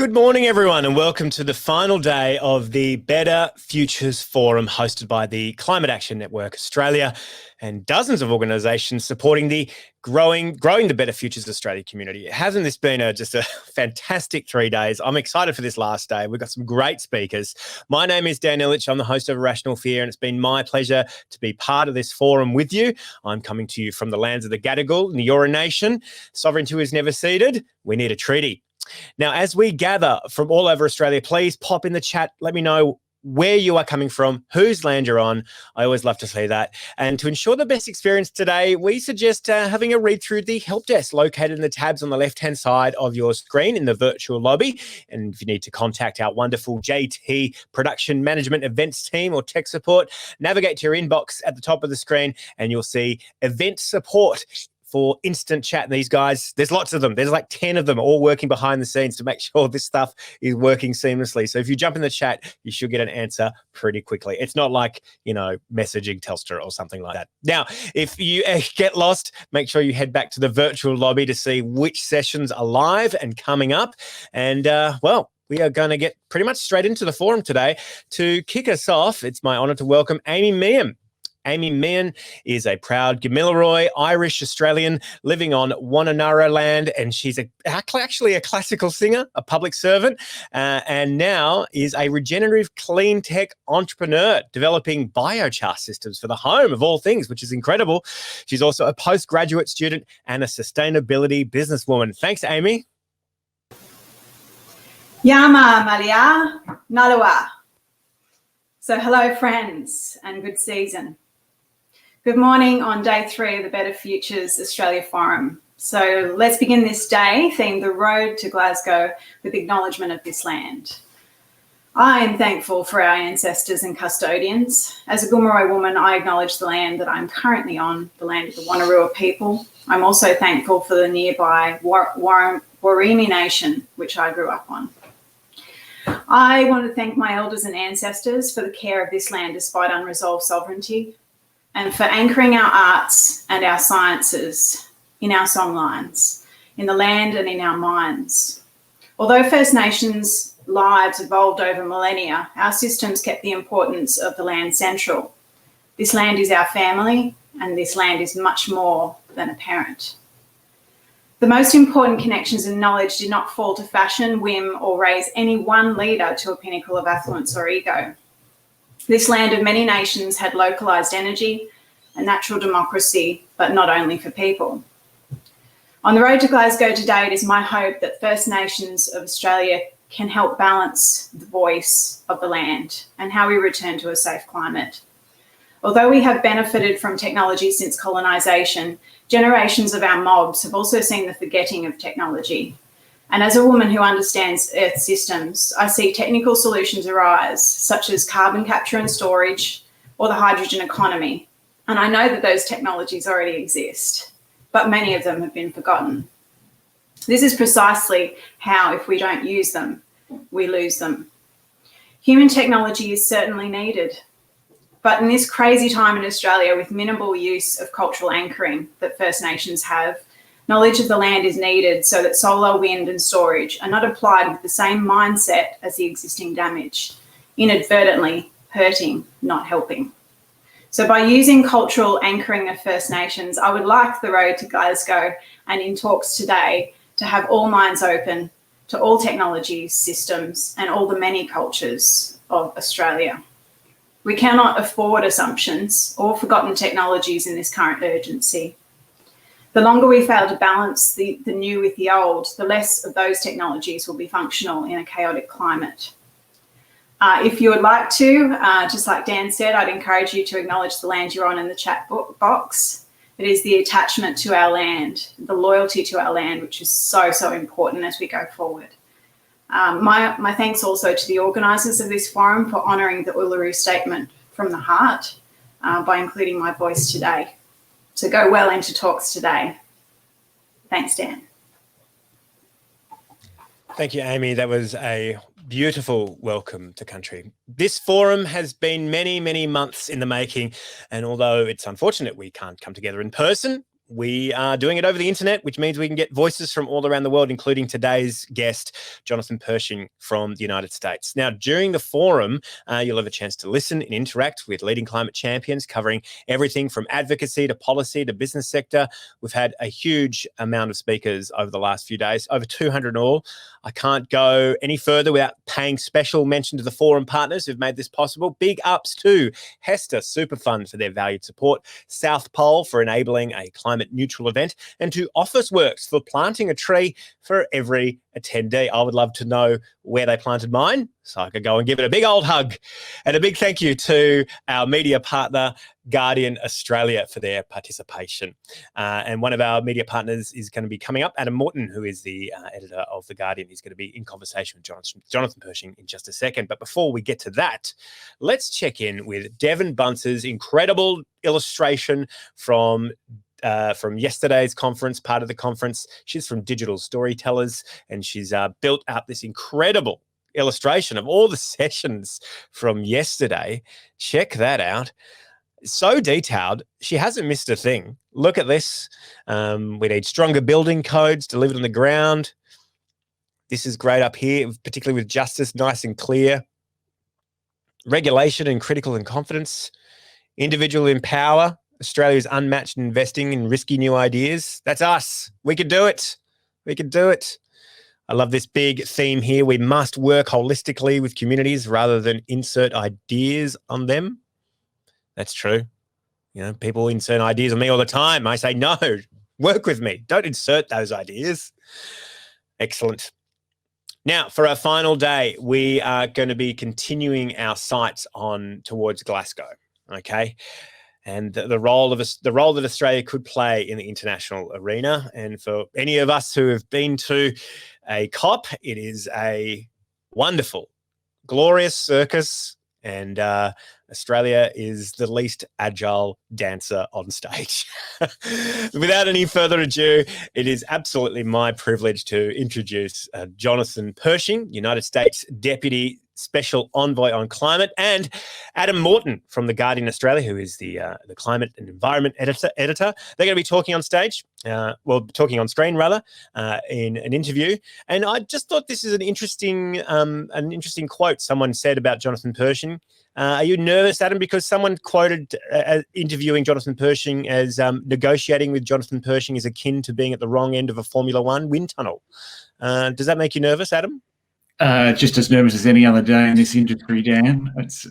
Good morning, everyone, and welcome to the final day of the Better Futures Forum hosted by the Climate Action Network Australia and dozens of organisations supporting the growing the Better Futures Australia community. Hasn't this been just a fantastic 3 days? I'm excited for this last day. We've got some great speakers. My name is Dan Illich. I'm the host of Irrational Fear, and it's been my pleasure to be part of this forum with you. I'm coming to you from the lands of the Gadigal, the Eora Nation. Sovereignty is never ceded. We need a treaty. Now, as we gather from all over Australia, please pop in the chat. Let me know where you are coming from, whose land you're on. I always love to see that. And to ensure the best experience today, we suggest having a read through the help desk located in the tabs on the left-hand side of your screen in the virtual lobby. And if you need to contact our wonderful JT production management events team or tech support, navigate to your inbox at the top of the screen and you'll see event support for instant chat. And these guys, there's lots of them. There's like 10 of them all working behind the scenes to make sure this stuff is working seamlessly. So if you jump in the chat, you should get an answer pretty quickly. It's not like, messaging Telstra or something like that. Now, if you get lost, make sure you head back to the virtual lobby to see which sessions are live and coming up. And, we are going to get pretty much straight into the forum today. To kick us off, it's my honour to welcome Amy Meehan. Amy Meehan is a proud Gamilaroi Irish Australian living on Wonnanara land, and she's actually a classical singer, a public servant, and now is a regenerative clean tech entrepreneur developing biochar systems for the home of all things, which is incredible. She's also a postgraduate student and a sustainability businesswoman. Thanks, Amy. Yama, Malia, Nalawa. So hello, friends, and good season. Good morning on day 3 of the Better Futures Australia Forum. So let's begin this day, themed The Road to Glasgow, with acknowledgement of this land. I am thankful for our ancestors and custodians. As a Gomeroi woman, I acknowledge the land that I'm currently on, the land of the Wonnarua people. I'm also thankful for the nearby Warimi Nation, which I grew up on. I want to thank my elders and ancestors for the care of this land despite unresolved sovereignty, and for anchoring our arts and our sciences in our songlines, in the land and in our minds. Although First Nations lives evolved over millennia, our systems kept the importance of the land central. This land is our family, and this land is much more than a parent. The most important connections and knowledge did not fall to fashion, whim, or raise any one leader to a pinnacle of affluence or ego. This land of many nations had localised energy and natural democracy, but not only for people. On the road to Glasgow today, it is my hope that First Nations of Australia can help balance the voice of the land and how we return to a safe climate. Although we have benefited from technology since colonisation, generations of our mobs have also seen the forgetting of technology. And as a woman who understands Earth systems, I see technical solutions arise, such as carbon capture and storage or the hydrogen economy. And I know that those technologies already exist, but many of them have been forgotten. This is precisely how, if we don't use them, we lose them. Human technology is certainly needed, but in this crazy time in Australia with minimal use of cultural anchoring that First Nations have, knowledge of the land is needed so that solar, wind and storage are not applied with the same mindset as the existing damage, inadvertently hurting, not helping. So by using cultural anchoring of First Nations, I would like the road to Glasgow and in talks today to have all minds open to all technologies, systems and all the many cultures of Australia. We cannot afford assumptions or forgotten technologies in this current urgency. The longer we fail to balance the new with the old, the less of those technologies will be functional in a chaotic climate. If you would like to, just like Dan said, I'd encourage you to acknowledge the land you're on in the chat box. It is the attachment to our land, the loyalty to our land, which is so, so important as we go forward. My thanks also to the organisers of this forum for honouring the Uluru Statement from the Heart by including my voice today. So go well into talks today. Thanks, Dan. Thank you, Amy. That was a beautiful welcome to country. This forum has been many, many months in the making, and although it's unfortunate we can't come together in person, we are doing it over the internet, which means we can get voices from all around the world, including today's guest, Jonathan Pershing from the United States. Now, during the forum, you'll have a chance to listen and interact with leading climate champions covering everything from advocacy to policy to business sector. We've had a huge amount of speakers over the last few days, over 200 in all. I can't go any further without paying special mention to the forum partners who've made this possible. Big ups to Hester Superfund for their valued support, South Pole for enabling a climate neutral event, and to Officeworks for planting a tree for every attendee. I would love to know where they planted mine so I could go and give it a big old hug. And a big thank you to our media partner, Guardian Australia, for their participation. And one of our media partners is going to be coming up, Adam Morton, who is the editor of The Guardian. He's going to be in conversation with Jonathan Pershing in just a second. But before we get to that, let's check in with Devon Bunce's incredible illustration from yesterday's conference, part of the conference. She's from Digital Storytellers, and she's built up this incredible illustration of all the sessions from yesterday. Check that out. So detailed. She hasn't missed a thing. Look at this. We need stronger building codes delivered on the ground. This is great up here, particularly with justice, nice and clear. Regulation and critical and confidence. Individual empower. Australia's unmatched investing in risky new ideas. That's us. We can do it. We can do it. I love this big theme here. We must work holistically with communities rather than insert ideas on them. That's true. You know, people insert ideas on me all the time. I say, no, work with me. Don't insert those ideas. Excellent. Now, for our final day, we are going to be continuing our sights on towards Glasgow. Okay. And the role that Australia could play in the international arena. And for any of us who have been to a COP, it is a wonderful, glorious circus. And Australia is the least agile dancer on stage. Without any further ado, it is absolutely my privilege to introduce Jonathan Pershing, United States Deputy Special Envoy on Climate, and Adam Morton from The Guardian Australia, who is the Climate and Environment editor. They're going to be talking on stage, talking on screen rather, in an interview. And I just thought this is an interesting quote someone said about Jonathan Pershing. Are you nervous, Adam? Because someone quoted interviewing Jonathan Pershing as negotiating with Jonathan Pershing is akin to being at the wrong end of a Formula One wind tunnel. Does that make you nervous, Adam? Just as nervous as any other day in this industry, Dan. It's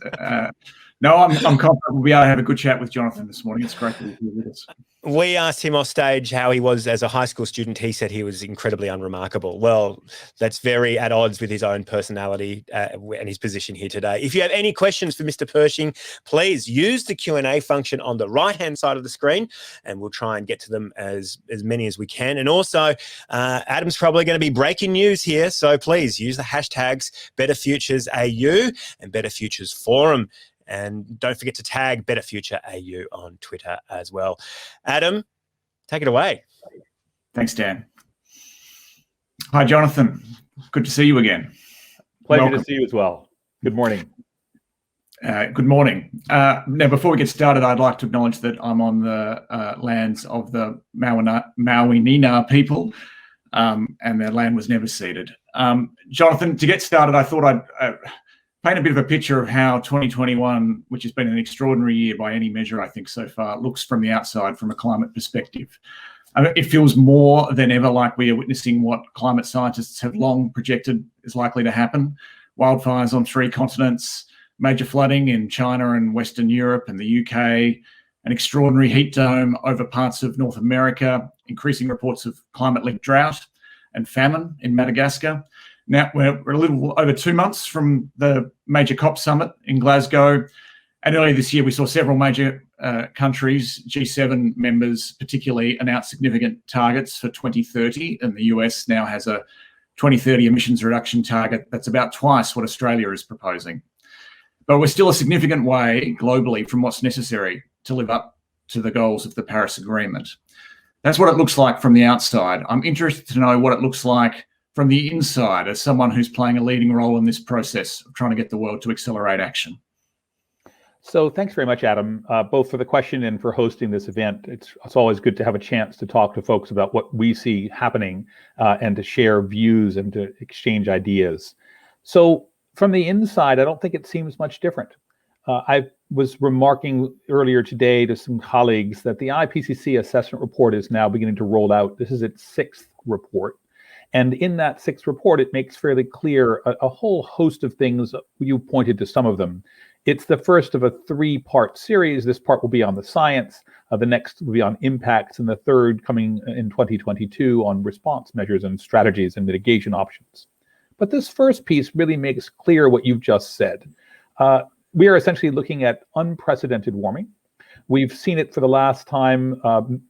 no, I'm confident we'll be able to have a good chat with Jonathan this morning. It's great to be here with us. We asked him off stage how he was as a high school student. He said he was incredibly unremarkable. Well, that's very at odds with his own personality and his position here today. If you have any questions for Mr. Pershing, please use the Q&A function on the right-hand side of the screen, and we'll try and get to them as many as we can. And also, Adam's probably going to be breaking news here, so please use the hashtags BetterFuturesAU and BetterFuturesForum. And don't forget to tag Better Future AU on Twitter as well. Adam, take it away. Thanks, Dan. Hi, Jonathan. Good to see you again. Pleasure Welcome. to see you as well. Good morning. Good morning. Now, before we get started, I'd like to acknowledge that I'm on the lands of the Maui-Nina people, and their land was never ceded. Jonathan, to get started, I thought I'd paint a bit of a picture of how 2021, which has been an extraordinary year by any measure, I think, so far, looks from the outside from a climate perspective. It feels more than ever like we are witnessing what climate scientists have long projected is likely to happen. Wildfires on 3 continents, major flooding in China and Western Europe and the UK, an extraordinary heat dome over parts of North America, increasing reports of climate-linked drought and famine in Madagascar. Now, we're a little over 2 months from the major COP summit in Glasgow. And earlier this year, we saw several major countries, G7 members particularly, announce significant targets for 2030. And the US now has a 2030 emissions reduction target that's about twice what Australia is proposing. But we're still a significant way globally from what's necessary to live up to the goals of the Paris Agreement. That's what it looks like from the outside. I'm interested to know what it looks like from the inside as someone who's playing a leading role in this process of trying to get the world to accelerate action. So thanks very much, Adam, both for the question and for hosting this event. It's always good to have a chance to talk to folks about what we see happening and to share views and to exchange ideas. So from the inside, I don't think it seems much different. I was remarking earlier today to some colleagues that the IPCC assessment report is now beginning to roll out. This is its 6th report. And in that 6th report, it makes fairly clear a whole host of things. You pointed to some of them. It's the first of a 3-part series. This part will be on the science, the next will be on impacts, and the third coming in 2022 on response measures and strategies and mitigation options. But this first piece really makes clear what you've just said. We are essentially looking at unprecedented warming. We've seen it for the last time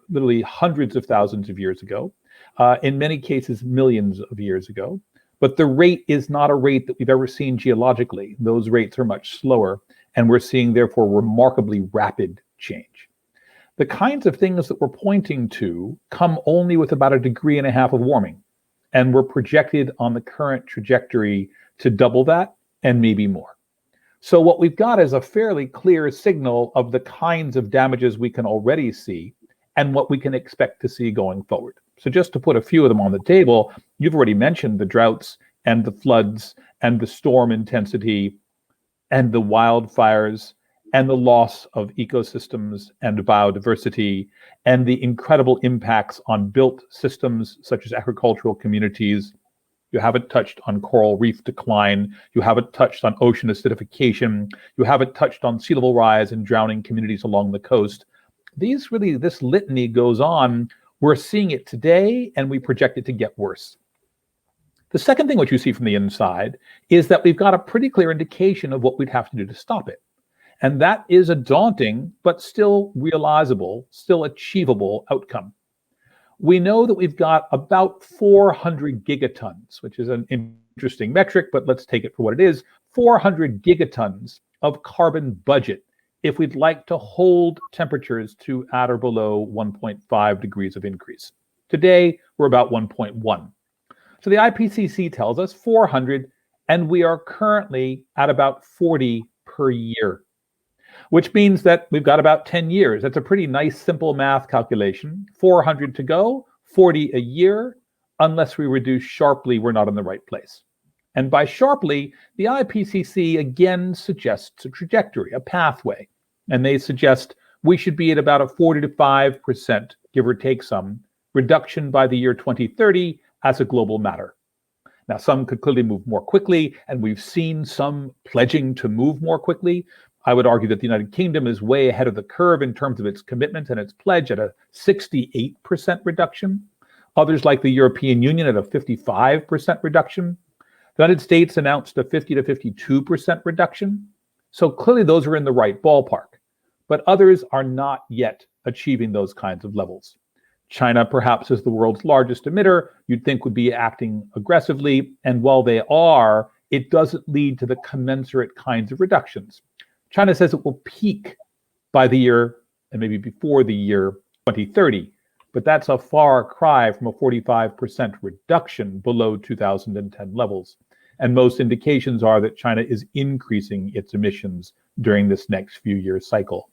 literally hundreds of thousands of years ago, in many cases millions of years ago. But the rate is not a rate that we've ever seen geologically. Those rates are much slower, and we're seeing, therefore, remarkably rapid change. The kinds of things that we're pointing to come only with about 1.5 degrees of warming, and we're projected on the current trajectory to double that and maybe more. So what we've got is a fairly clear signal of the kinds of damages we can already see and what we can expect to see going forward. So just to put a few of them on the table, you've already mentioned the droughts and the floods and the storm intensity and the wildfires and the loss of ecosystems and biodiversity and the incredible impacts on built systems such as agricultural communities. You haven't touched on coral reef decline. You haven't touched on ocean acidification. You haven't touched on sea level rise and drowning communities along the coast. This litany goes on. We're seeing it today, and we project it to get worse. The second thing which you see from the inside is that we've got a pretty clear indication of what we'd have to do to stop it. And that is a daunting, but still realizable, still achievable outcome. We know that we've got about 400 gigatons, which is an interesting metric, but let's take it for what it is, 400 gigatons of carbon budget if we'd like to hold temperatures to at or below 1.5 degrees of increase. Today, we're about 1.1. So the IPCC tells us 400, and we are currently at about 40 per year, which means that we've got about 10 years. That's a pretty nice, simple math calculation. 400 to go, 40 a year. Unless we reduce sharply, we're not in the right place. And by sharply, the IPCC again suggests a trajectory, a pathway. And they suggest we should be at about a 40 to 5%, give or take some, reduction by the year 2030 as a global matter. Now, some could clearly move more quickly, and we've seen some pledging to move more quickly. I would argue that the United Kingdom is way ahead of the curve in terms of its commitment and its pledge at a 68% reduction. Others, like the European Union, at a 55% reduction. The United States announced a 50 to 52% reduction. So clearly those are in the right ballpark, but others are not yet achieving those kinds of levels. China, perhaps as the world's largest emitter, you'd think would be acting aggressively. And while they are, it doesn't lead to the commensurate kinds of reductions. China says it will peak by the year, and maybe before the year 2030, but that's a far cry from a 45% reduction below 2010 levels. And most indications are that China is increasing its emissions during this next few years cycle.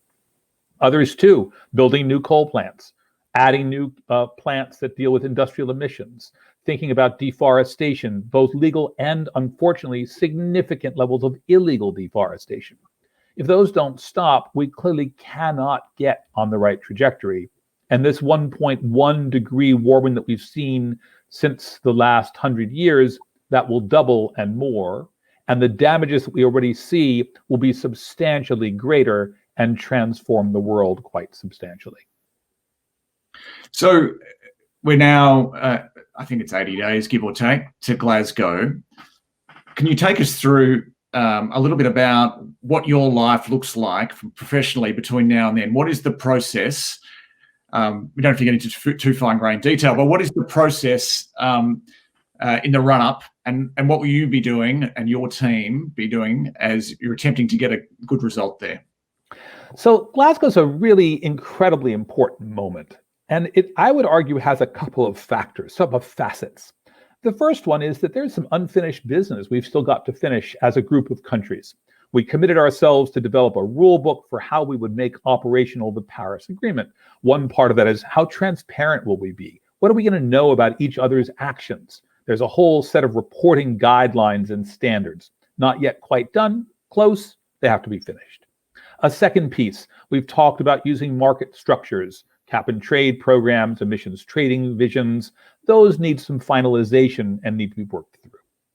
Others too, building new coal plants, adding new plants that deal with industrial emissions, thinking about deforestation, both legal and unfortunately significant levels of illegal deforestation. If those don't stop, we clearly cannot get on the right trajectory. And this 1.1 degree warming that we've seen since the last 100 years, that will double and more. And the damages that we already see will be substantially greater and transform the world quite substantially. So we're now, I think it's 80 days, give or take, to Glasgow. Can you take us through a little bit about what your life looks like professionally between now and then? What is the process? We don't have to get into too fine-grained detail, but what is the process in the run-up, and what will you be doing and your team be doing as you're attempting to get a good result there? So Glasgow's a really incredibly important moment. And it, I would argue, has a couple of factors, some of facets. The first one is that there's some unfinished business we've still got to finish as a group of countries. We committed ourselves to develop a rule book for how we would make operational the Paris Agreement. One part of that is how transparent will we be? What are we going to know about each other's actions? There's a whole set of reporting guidelines and standards. Not yet quite done, close, they have to be finished. A second piece, we've talked about using market structures, cap and trade programs, emissions trading visions. Those need some finalization and need to be worked through.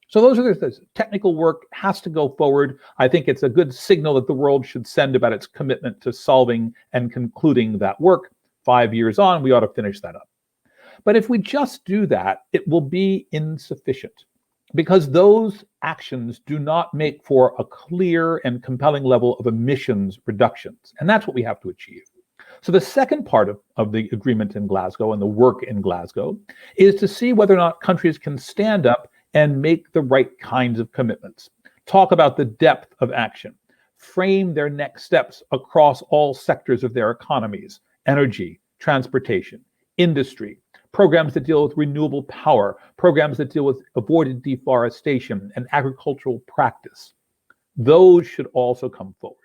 So those are the technical work has to go forward. I think it's a good signal that the world should send about its commitment to solving and concluding that work. 5 years on, we ought to finish that up. But if we just do that, it will be insufficient because those actions do not make for a clear and compelling level of emissions reductions. And that's what we have to achieve. So the second part of the agreement in Glasgow and the work in Glasgow is to see whether or not countries can stand up and make the right kinds of commitments, talk about the depth of action, frame their next steps across all sectors of their economies, energy, transportation, industry, programs that deal with renewable power, programs that deal with avoided deforestation and agricultural practice. Those should also come forward.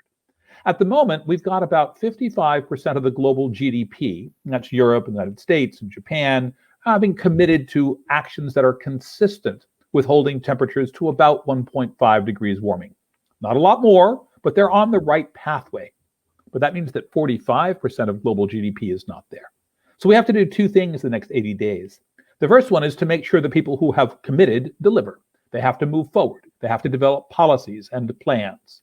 At the moment, we've got about 55% of the global GDP, and that's Europe, the United States, and Japan, having committed to actions that are consistent with holding temperatures to about 1.5 degrees warming. Not a lot more, but they're on the right pathway. But that means that 45% of global GDP is not there. So we have to do two things in the next 80 days. The first one is to make sure the people who have committed deliver. They have to move forward. They have to develop policies and plans.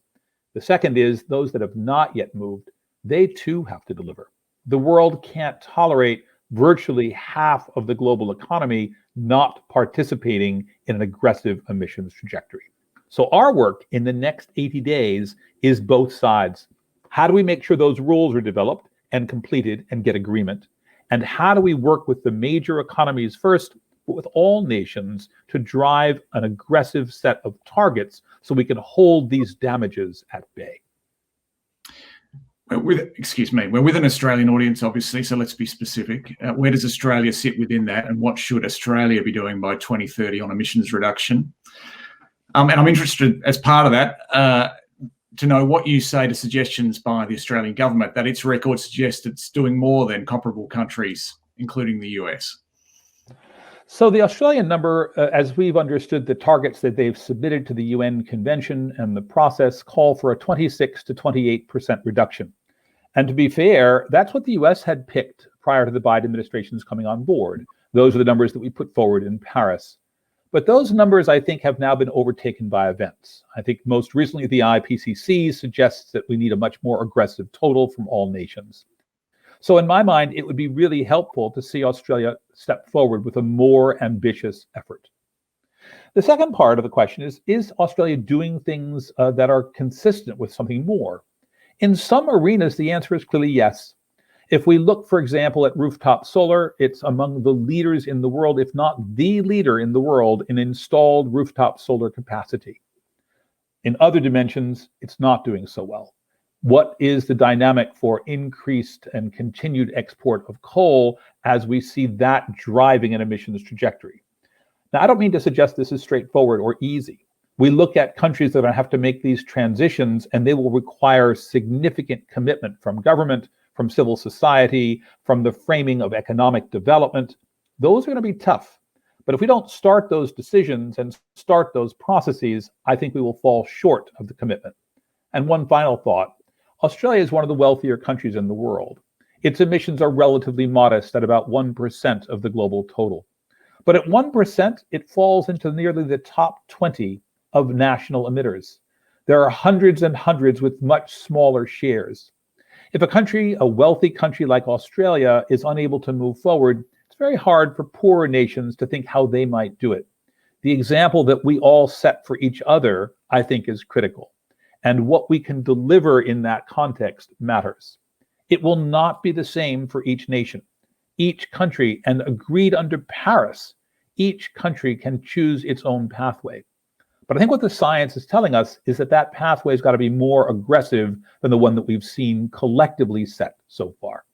The second is those that have not yet moved, they too have to deliver. The world can't tolerate virtually half of the global economy not participating in an aggressive emissions trajectory. So our work in the next 80 days is both sides. How do we make sure those rules are developed and completed and get agreement? And how do we work with the major economies first, but with all nations to drive an aggressive set of targets so we can hold these damages at bay? We're with an Australian audience, obviously, so let's be specific. Where does Australia sit within that, and what should Australia be doing by 2030 on emissions reduction? And I'm interested, as part of that, to know what you say to suggestions by the Australian government that its record suggests it's doing more than comparable countries, including the US. So the Australian number, as we've understood the targets that they've submitted to the UN Convention and the process, call for a 26 to 28% reduction. And to be fair, that's what the US had picked prior to the Biden administration's coming on board. Those are the numbers that we put forward in Paris. But those numbers, I think, have now been overtaken by events. I think most recently the IPCC suggests that we need a much more aggressive total from all nations. So in my mind, it would be really helpful to see Australia step forward with a more ambitious effort. The second part of the question is Australia doing things that are consistent with something more? In some arenas, the answer is clearly yes. If we look, for example, at rooftop solar, it's among the leaders in the world, if not the leader in the world, in installed rooftop solar capacity. In other dimensions, it's not doing so well. What is the dynamic for increased and continued export of coal as we see that driving an emissions trajectory? Now, I don't mean to suggest this is straightforward or easy. We look at countries that are going to have to make these transitions, and they will require significant commitment from government, from civil society, from the framing of economic development. Those are going to be tough. But if we don't start those decisions and start those processes, I think we will fall short of the commitment. And one final thought. Australia is one of the wealthier countries in the world. Its emissions are relatively modest at about 1% of the global total. But at 1%, it falls into nearly the top 20 of national emitters. There are hundreds and hundreds with much smaller shares. If a country, a wealthy country like Australia, is unable to move forward, it's very hard for poorer nations to think how they might do it. The example that we all set for each other, I think, is critical. And what we can deliver in that context matters. It will not be the same for each nation. Each country, and agreed under Paris, each country can choose its own pathway. But I think what the science is telling us is that that pathway has got to be more aggressive than the one that we've seen collectively set so far.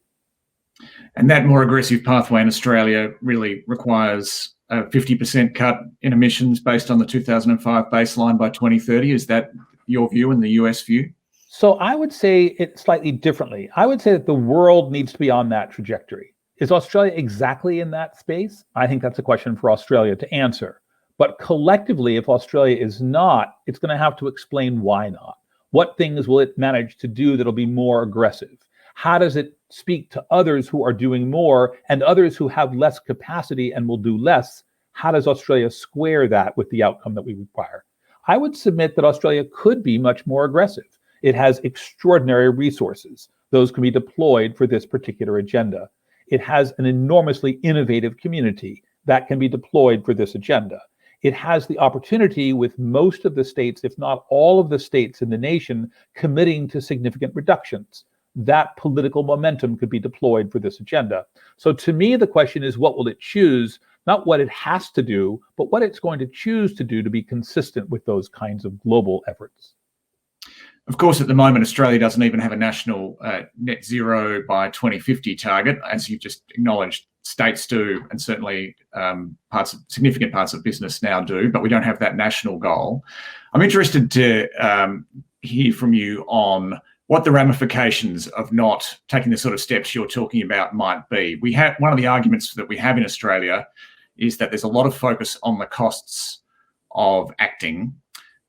And that more aggressive pathway in Australia really requires a 50% cut in emissions based on the 2005 baseline by 2030. Is that your view and the US view? So I would say it slightly differently. I would say that the world needs to be on that trajectory. Is Australia exactly in that space? I think that's a question for Australia to answer. But collectively, if Australia is not, it's going to have to explain why not. What things will it manage to do that'll be more aggressive? How does it speak to others who are doing more and others who have less capacity and will do less? How does Australia square that with the outcome that we require? I would submit that Australia could be much more aggressive. It has extraordinary resources. Those can be deployed for this particular agenda. It has an enormously innovative community that can be deployed for this agenda. It has the opportunity with most of the states, if not all of the states in the nation, committing to significant reductions. That political momentum could be deployed for this agenda. So to me, the question is, what will it choose? Not what it has to do, but what it's going to choose to do to be consistent with those kinds of global efforts. Of course, at the moment, Australia doesn't even have a national net zero by 2050 target, as you just acknowledged. States do, and certainly significant parts of business now do, but we don't have that national goal. I'm interested to hear from you on what the ramifications of not taking the sort of steps you're talking about might be. We have one of the arguments that we have in Australia is that there's a lot of focus on the costs of acting.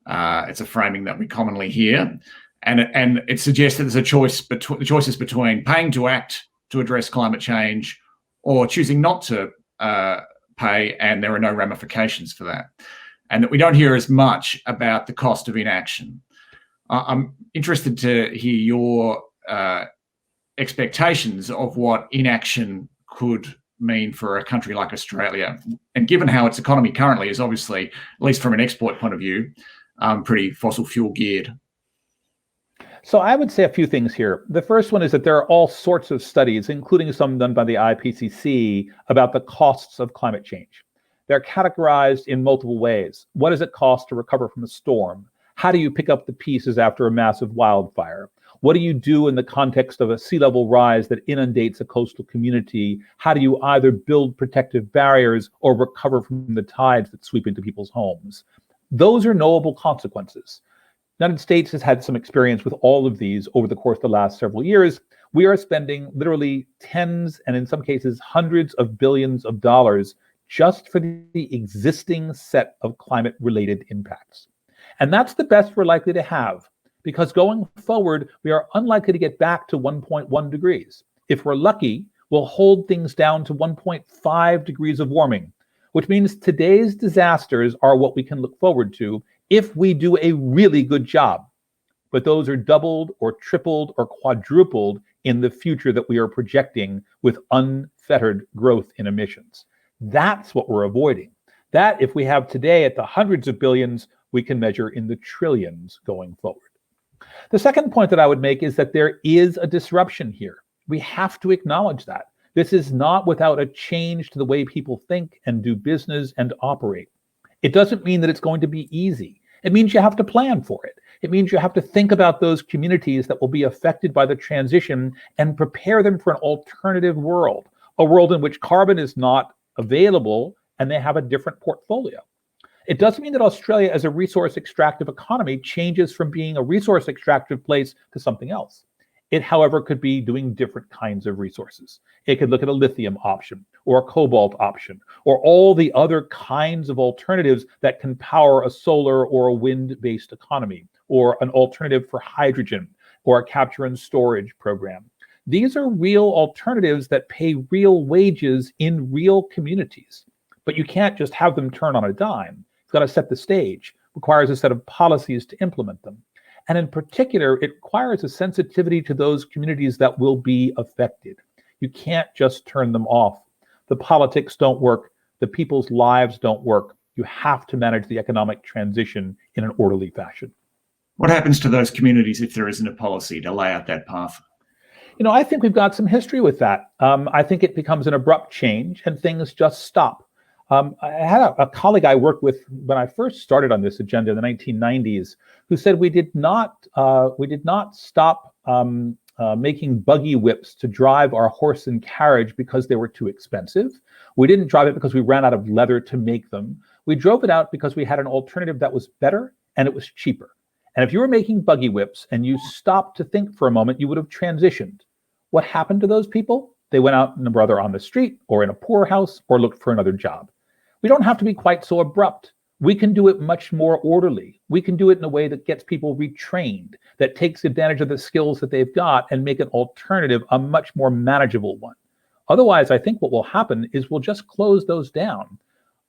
It's a framing that we commonly hear, and it suggests that there's a choice between the choices between paying to act to address climate change or choosing not to pay, and there are no ramifications for that, and that we don't hear as much about the cost of inaction. I'm interested to hear your expectations of what inaction could mean for a country like Australia, and given how its economy currently is obviously, at least from an export point of view, pretty fossil fuel geared. So I would say a few things here. The first one is that there are all sorts of studies, including some done by the IPCC, about the costs of climate change. They're categorized in multiple ways. What does it cost to recover from a storm? How do you pick up the pieces after a massive wildfire? What do you do in the context of a sea level rise that inundates a coastal community? How do you either build protective barriers or recover from the tides that sweep into people's homes? Those are knowable consequences. The United States has had some experience with all of these over the course of the last several years. We are spending literally tens and in some cases hundreds of billions of dollars just for the existing set of climate-related impacts. And that's the best we're likely to have, because going forward, we are unlikely to get back to 1.1 degrees. If we're lucky, we'll hold things down to 1.5 degrees of warming, which means today's disasters are what we can look forward to if we do a really good job. But those are doubled or tripled or quadrupled in the future that we are projecting with unfettered growth in emissions. That's what we're avoiding. That, if we have today at the hundreds of billions, we can measure in the trillions going forward. The second point that I would make is that there is a disruption here. We have to acknowledge that. This is not without a change to the way people think and do business and operate. It doesn't mean that it's going to be easy. It means you have to plan for it. It means you have to think about those communities that will be affected by the transition and prepare them for an alternative world, a world in which carbon is not available and they have a different portfolio. It doesn't mean that Australia as a resource extractive economy changes from being a resource extractive place to something else. It, however, could be doing different kinds of resources. It could look at a lithium option or a cobalt option or all the other kinds of alternatives that can power a solar or a wind-based economy or an alternative for hydrogen or a capture and storage program. These are real alternatives that pay real wages in real communities, but you can't just have them turn on a dime. You've got to set the stage. It requires a set of policies to implement them. And in particular, it requires a sensitivity to those communities that will be affected. You can't just turn them off. The politics don't work. The people's lives don't work. You have to manage the economic transition in an orderly fashion. What happens to those communities if there isn't a policy to lay out that path? You know, I think we've got some history with that. I think it becomes an abrupt change and things just stop. I had a colleague I worked with when I first started on this agenda in the 1990s who said we did not stop making buggy whips to drive our horse and carriage because they were too expensive. We didn't drive it because we ran out of leather to make them. We drove it out because we had an alternative that was better and it was cheaper. And if you were making buggy whips and you stopped to think for a moment, you would have transitioned. What happened to those people? They went out and whether on the street or in a poorhouse or looked for another job. We don't have to be quite so abrupt. We can do it much more orderly. We can do it in a way that gets people retrained, that takes advantage of the skills that they've got and make an alternative a much more manageable one. Otherwise, I think what will happen is we'll just close those down.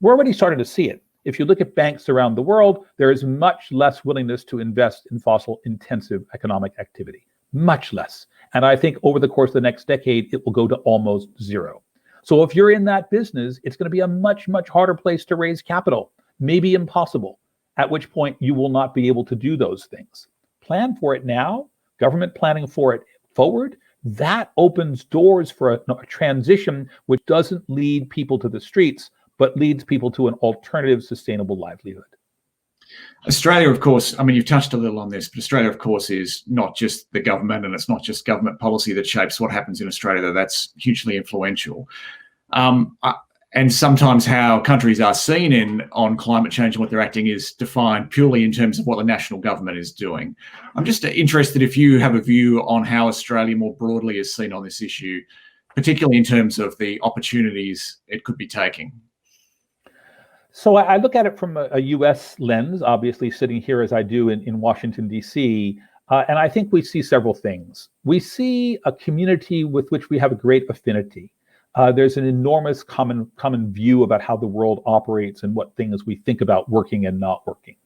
We're already starting to see it. If you look at banks around the world, there is much less willingness to invest in fossil-intensive economic activity, much less. And I think over the course of the next decade, it will go to almost zero. So if you're in that business, it's going to be a much, much harder place to raise capital, maybe impossible, at which point you will not be able to do those things. Plan for it now, government planning for it forward, that opens doors for a transition which doesn't lead people to the streets, but leads people to an alternative, sustainable livelihood. Australia, of course, I mean, you've touched a little on this, but Australia, of course, is not just the government, and it's not just government policy that shapes what happens in Australia, though that's hugely influential. And sometimes how countries are seen on climate change and what they're acting is defined purely in terms of what the national government is doing. I'm just interested if you have a view on how Australia more broadly is seen on this issue, particularly in terms of the opportunities it could be taking. So I look at it from a US lens, obviously sitting here as I do in Washington, D.C., and I think we see several things. We see a community with which we have a great affinity. There's an enormous common view about how the world operates and what things we think about working and not working.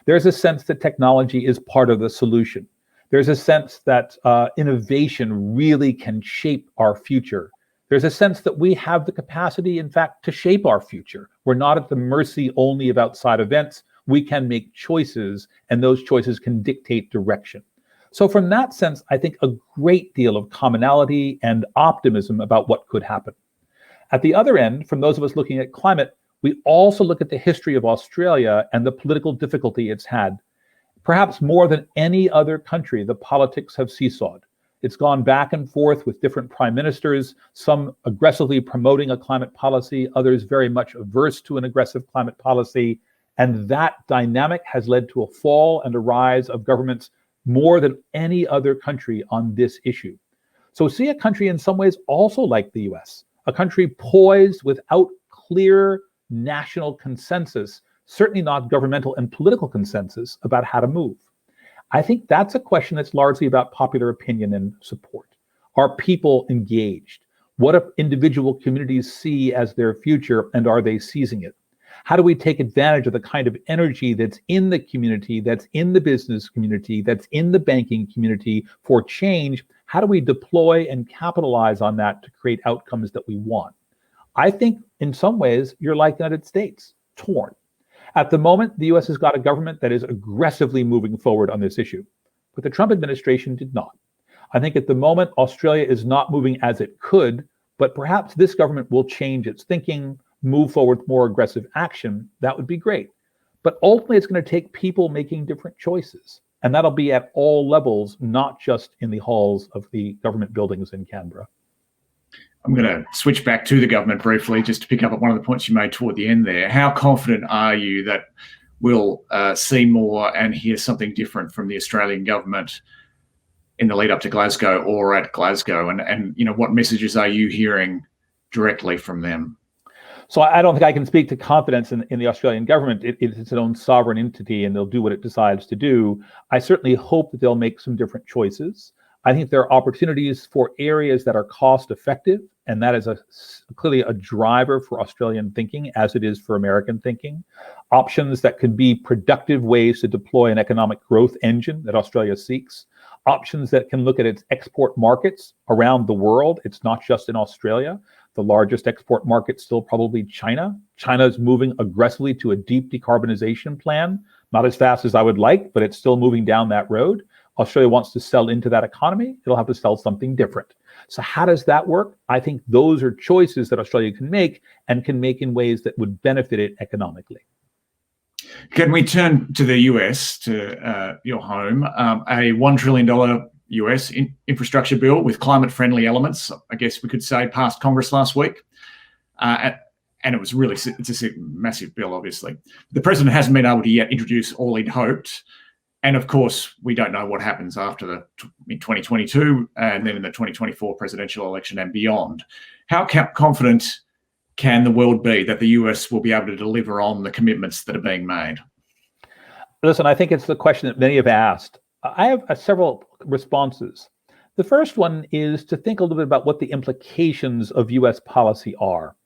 There's a sense that technology is part of the solution. There's a sense that innovation really can shape our future. There's a sense that we have the capacity, in fact, to shape our future. We're not at the mercy only of outside events. We can make choices, and those choices can dictate direction. So from that sense, I think a great deal of commonality and optimism about what could happen. At the other end, from those of us looking at climate, we also look at the history of Australia and the political difficulty it's had. Perhaps more than any other country, the politics have seesawed. It's gone back and forth with different prime ministers, some aggressively promoting a climate policy, others very much averse to an aggressive climate policy. And that dynamic has led to a fall and a rise of governments more than any other country on this issue. So see a country in some ways also like the US, a country poised without clear national consensus, certainly not governmental and political consensus about how to move. I think that's a question that's largely about popular opinion and support. Are people engaged? What do individual communities see as their future, and are they seizing it? How do we take advantage of the kind of energy that's in the community, that's in the business community, that's in the banking community for change? How do we deploy and capitalize on that to create outcomes that we want? I think in some ways you're like the United States, torn. At the moment, the US has got a government that is aggressively moving forward on this issue, but the Trump administration did not. I think at the moment, Australia is not moving as it could, but perhaps this government will change its thinking, move forward with more aggressive action. That would be great. But ultimately, it's going to take people making different choices. And that'll be at all levels, not just in the halls of the government buildings in Canberra. I'm going to switch back to the government briefly, just to pick up at one of the points you made toward the end there. How confident are you that we'll see more and hear something different from the Australian government in the lead up to Glasgow or at Glasgow? And you know, what messages are you hearing directly from them? So I don't think I can speak to confidence in the Australian government. It's its own sovereign entity, and they'll do what it decides to do. I certainly hope that they'll make some different choices. I think there are opportunities for areas that are cost effective, and that is clearly a driver for Australian thinking, as it is for American thinking. Options that could be productive ways to deploy an economic growth engine that Australia seeks. Options that can look at its export markets around the world. It's not just in Australia. The largest export market still probably China. China is moving aggressively to a deep decarbonization plan, not as fast as I would like, but it's still moving down that road. Australia wants to sell into that economy. It'll have to sell something different. So how does that work? I think those are choices that Australia can make, and can make in ways that would benefit it economically. Can we turn to the US, to your home? A $1 trillion US infrastructure bill with climate-friendly elements, I guess we could say, passed Congress last week. And it was really, it's a massive bill, obviously. The president hasn't been able to yet introduce all he'd hoped. And of course, we don't know what happens after in 2022 and then in the 2024 presidential election and beyond. How confident can the world be that the US will be able to deliver on the commitments that are being made? Listen, I think it's the question that many have asked. I have several responses. The first one is to think a little bit about what the implications of US policy are.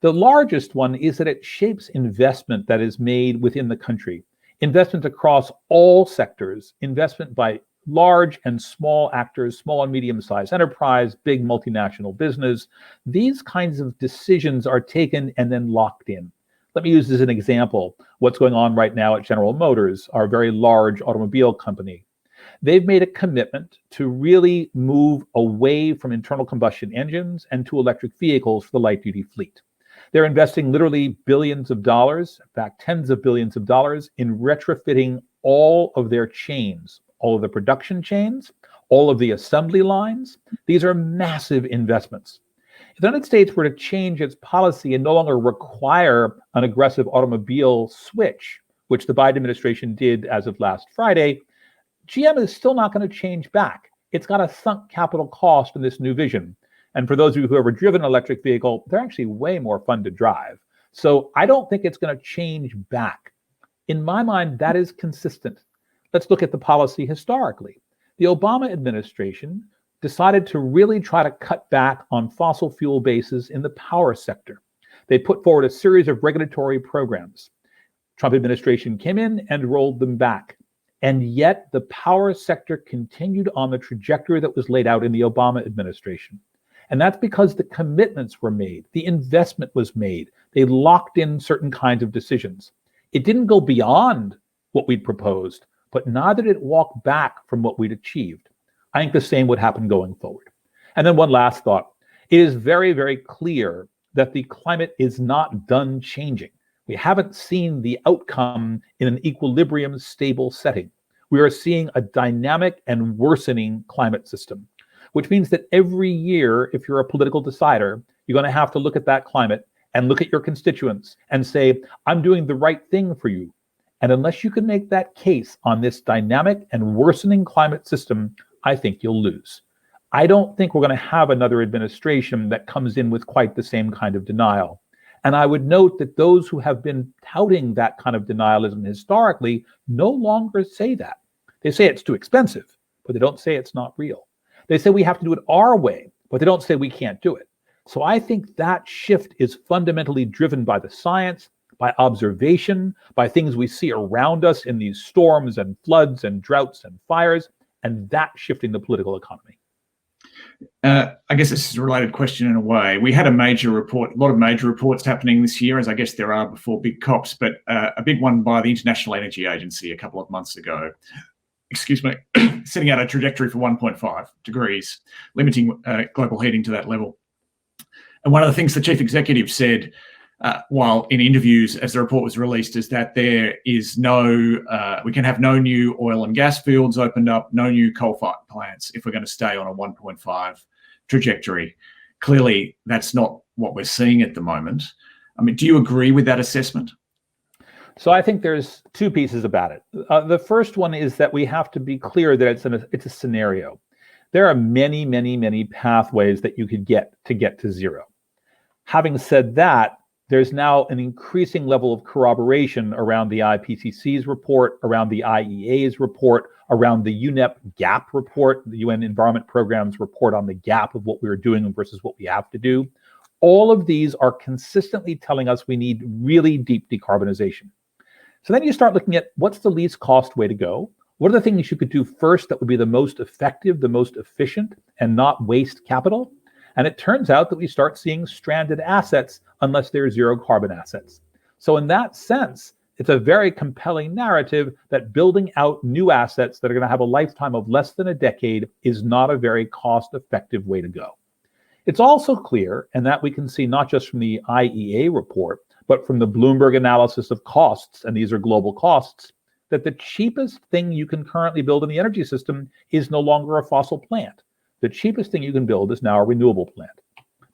The largest one is that it shapes investment that is made within the country. Investment across all sectors, investment by large and small actors, small and medium-sized enterprise, big multinational business. These kinds of decisions are taken and then locked in. Let me use this as an example. What's going on right now at General Motors, our very large automobile company. They've made a commitment to really move away from internal combustion engines and to electric vehicles for the light-duty fleet. They're investing literally billions of dollars, in fact, tens of billions of dollars in retrofitting all of their chains, all of the production chains, all of the assembly lines. These are massive investments. If the United States were to change its policy and no longer require an aggressive automobile switch, which the Biden administration did as of last Friday, GM is still not going to change back. It's got a sunk capital cost in this new vision. And for those of you who have ever driven an electric vehicle, they're actually way more fun to drive. So I don't think it's going to change back. In my mind, that is consistent. Let's look at the policy historically. The Obama administration decided to really try to cut back on fossil fuel bases in the power sector. They put forward a series of regulatory programs. Trump administration came in and rolled them back. And yet the power sector continued on the trajectory that was laid out in the Obama administration. And that's because the commitments were made, the investment was made. They locked in certain kinds of decisions. It didn't go beyond what we'd proposed, but neither did it walk back from what we'd achieved. I think the same would happen going forward. And then one last thought. It is very, very clear that the climate is not done changing. We haven't seen the outcome in an equilibrium, stable setting. We are seeing a dynamic and worsening climate system, which means that every year, if you're a political decider, you're going to have to look at that climate and look at your constituents and say, I'm doing the right thing for you. And unless you can make that case on this dynamic and worsening climate system, I think you'll lose. I don't think we're going to have another administration that comes in with quite the same kind of denial. And I would note that those who have been touting that kind of denialism historically no longer say that. They say it's too expensive, but they don't say it's not real. They say we have to do it our way, but they don't say we can't do it. So I think that shift is fundamentally driven by the science, by observation, by things we see around us in these storms and floods and droughts and fires, and that shifting the political economy. I guess this is a related question in a way. We had a lot of major reports happening this year, as I guess there are before big COPs, but a big one by the International Energy Agency a couple of months ago, setting out a trajectory for 1.5 degrees, limiting global heating to that level. And one of the things the chief executive said while in interviews as the report was released is that there is we can have no new oil and gas fields opened up, no new coal-fired plants if we're going to stay on a 1.5 trajectory. Clearly, that's not what we're seeing at the moment. I mean, do you agree with that assessment? So I think there's two pieces about it. The first one is that we have to be clear that it's a scenario. There are many, many, many pathways that you could get to zero. Having said that, there's now an increasing level of corroboration around the IPCC's report, around the IEA's report, around the UNEP gap report, the UN Environment Programme's report on the gap of what we are doing versus what we have to do. All of these are consistently telling us we need really deep decarbonization. So then you start looking at what's the least cost way to go? What are the things you could do first that would be the most effective, the most efficient, and not waste capital? And it turns out that we start seeing stranded assets unless they're zero carbon assets. So in that sense, it's a very compelling narrative that building out new assets that are going to have a lifetime of less than a decade is not a very cost-effective way to go. It's also clear, and that we can see not just from the IEA report, but from the Bloomberg analysis of costs, and these are global costs, that the cheapest thing you can currently build in the energy system is no longer a fossil plant. The cheapest thing you can build is now a renewable plant.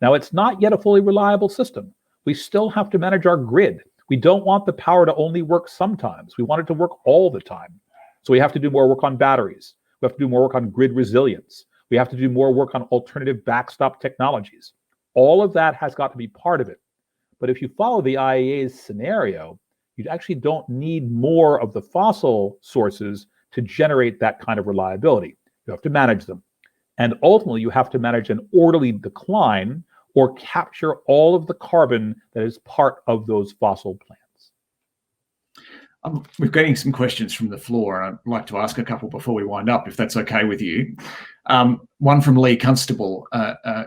Now, it's not yet a fully reliable system. We still have to manage our grid. We don't want the power to only work sometimes. We want it to work all the time. So we have to do more work on batteries. We have to do more work on grid resilience. We have to do more work on alternative backstop technologies. All of that has got to be part of it. But if you follow the IEA's scenario, you actually don't need more of the fossil sources to generate that kind of reliability. You have to manage them. And ultimately, you have to manage an orderly decline or capture all of the carbon that is part of those fossil plants. We're getting some questions from the floor, and I'd like to ask a couple before we wind up, if that's okay with you. One from Lee Constable.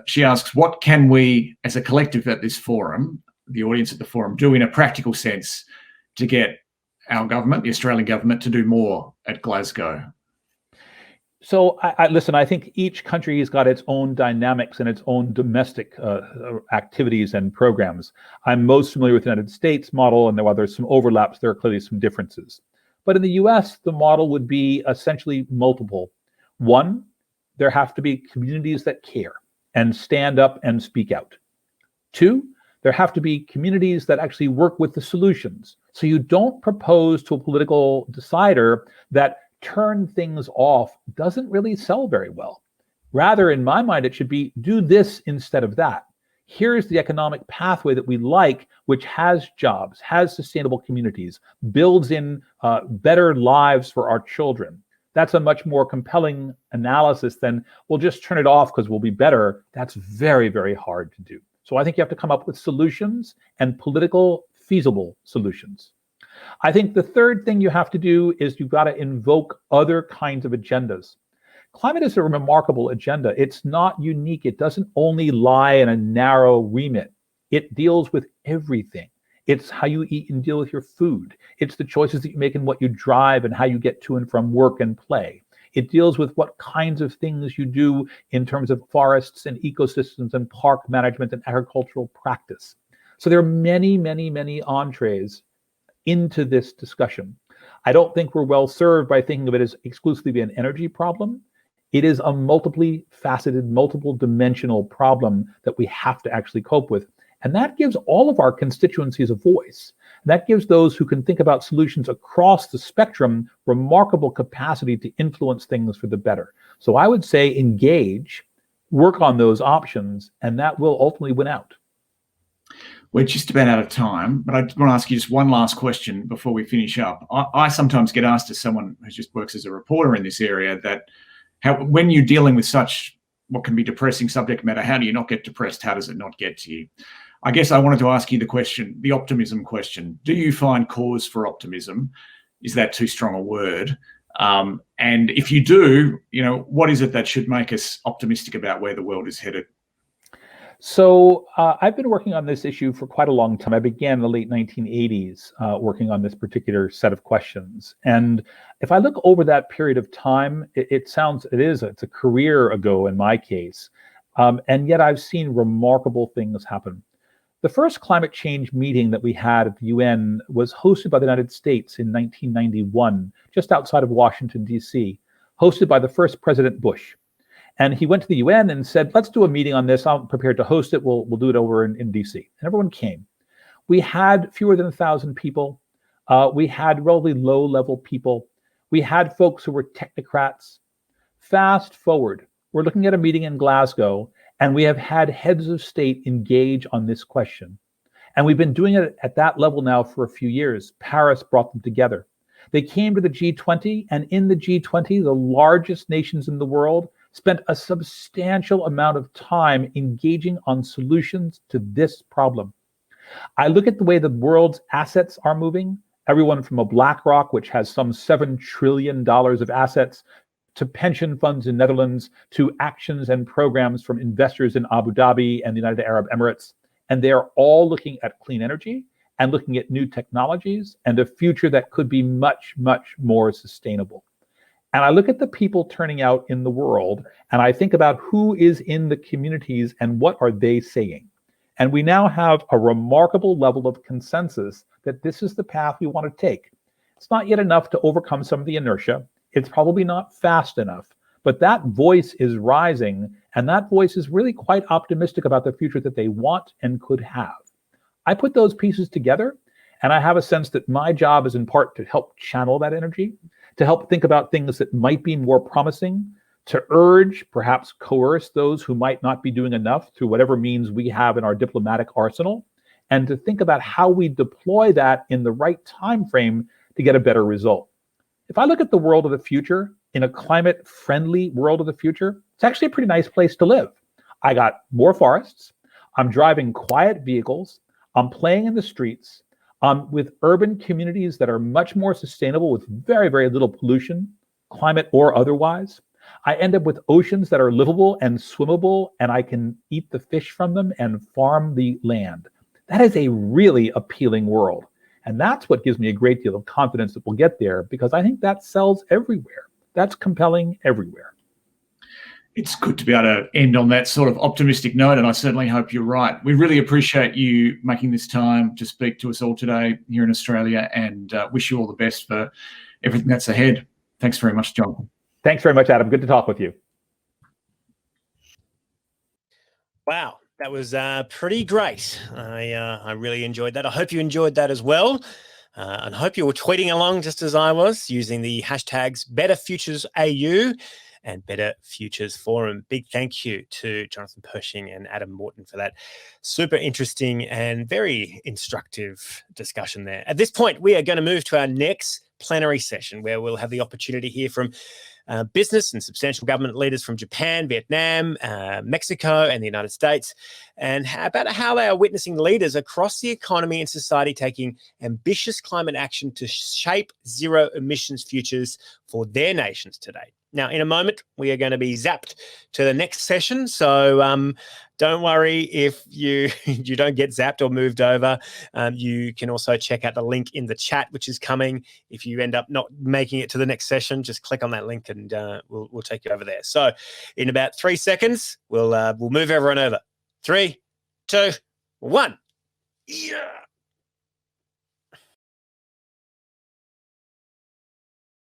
She asks, what can we, as a collective at this forum, the audience at the forum, do in a practical sense to get our government, the Australian government, to do more at Glasgow? So listen, I think each country has got its own dynamics and its own domestic activities and programs. I'm most familiar with the United States model, and while there's some overlaps, there are clearly some differences. But in the US, the model would be essentially multiple. One, there have to be communities that care and stand up and speak out. Two, there have to be communities that actually work with the solutions. So you don't propose to a political decider that turn things off doesn't really sell very well. Rather, in my mind, it should be do this instead of that. Here's the economic pathway that we like, which has jobs, has sustainable communities, builds in better lives for our children. That's a much more compelling analysis than we'll just turn it off because we'll be better. That's very, very hard to do. So I think you have to come up with solutions and political feasible solutions. I think the third thing you have to do is you've got to invoke other kinds of agendas. Climate is a remarkable agenda. It's not unique. It doesn't only lie in a narrow remit. It deals with everything. It's how you eat and deal with your food. It's the choices that you make and what you drive and how you get to and from work and play. It deals with what kinds of things you do in terms of forests and ecosystems and park management and agricultural practice. So there are many, many, many entrees into this discussion. I don't think we're well served by thinking of it as exclusively an energy problem. It is a multiply faceted, multiple dimensional problem that we have to actually cope with. And that gives all of our constituencies a voice. And that gives those who can think about solutions across the spectrum remarkable capacity to influence things for the better. So I would say engage, work on those options, and that will ultimately win out. We're just about out of time, but I want to ask you just one last question before we finish up. I sometimes get asked, as someone who just works as a reporter in this area, that when you're dealing with such what can be depressing subject matter, how do you not get depressed? How does it not get to you? I guess I wanted to ask you the question, the optimism question. Do you find cause for optimism? Is that too strong a word? And if you do, what is it that should make us optimistic about where the world is headed? So I've been working on this issue for quite a long time. I began in the late 1980s working on this particular set of questions. And if I look over that period of time, it's a career ago in my case. And yet I've seen remarkable things happen. The first climate change meeting that we had at the UN was hosted by the United States in 1991, just outside of Washington, D.C., hosted by the first President Bush. And he went to the UN and said, let's do a meeting on this. I'm prepared to host it. We'll do it over in DC. And everyone came. We had fewer than 1,000 people. We had relatively low-level people. We had folks who were technocrats. Fast forward, we're looking at a meeting in Glasgow, and we have had heads of state engage on this question. And we've been doing it at that level now for a few years. Paris brought them together. They came to the G20, and in the G20, the largest nations in the world spent a substantial amount of time engaging on solutions to this problem. I look at the way the world's assets are moving, everyone from a BlackRock, which has some $7 trillion of assets, to pension funds in Netherlands, to actions and programs from investors in Abu Dhabi and the United Arab Emirates. And they are all looking at clean energy and looking at new technologies and a future that could be much, much more sustainable. And I look at the people turning out in the world, and I think about who is in the communities and what are they saying. And we now have a remarkable level of consensus that this is the path we want to take. It's not yet enough to overcome some of the inertia. It's probably not fast enough, but that voice is rising, and that voice is really quite optimistic about the future that they want and could have. I put those pieces together, and I have a sense that my job is in part to help channel that energy, to help think about things that might be more promising, to urge, perhaps coerce those who might not be doing enough through whatever means we have in our diplomatic arsenal, and to think about how we deploy that in the right time frame to get a better result. If I look at the world of the future, in a climate-friendly world of the future, it's actually a pretty nice place to live. I got more forests, I'm driving quiet vehicles, I'm playing in the streets, with urban communities that are much more sustainable with very, very little pollution, climate or otherwise. I end up with oceans that are livable and swimmable, and I can eat the fish from them and farm the land. That is a really appealing world. And that's what gives me a great deal of confidence that we'll get there, because I think that sells everywhere. That's compelling everywhere. It's good to be able to end on that sort of optimistic note, and I certainly hope you're right. We really appreciate you making this time to speak to us all today here in Australia, and wish you all the best for everything that's ahead. Thanks very much, Jonathan. Thanks very much, Adam. Good to talk with you. Wow, that was pretty great. I really enjoyed that. I hope you enjoyed that as well. And I hope you were tweeting along just as I was, using the hashtags BetterFuturesAU and Better Futures Forum. Big thank you to Jonathan Pershing and Adam Morton for that super interesting and very instructive discussion there. At this point, we are going to move to our next plenary session, where we'll have the opportunity to hear from business and substantial government leaders from Japan, Vietnam, Mexico, and the United States, and about how they are witnessing leaders across the economy and society taking ambitious climate action to shape zero emissions futures for their nations today. Now, in a moment, we are going to be zapped to the next session. So don't worry if you don't get zapped or moved over. You can also check out the link in the chat, which is coming. If you end up not making it to the next session, just click on that link and we'll take you over there. So in about 3 seconds, we'll move everyone over. 3, 2, 1. Yeah.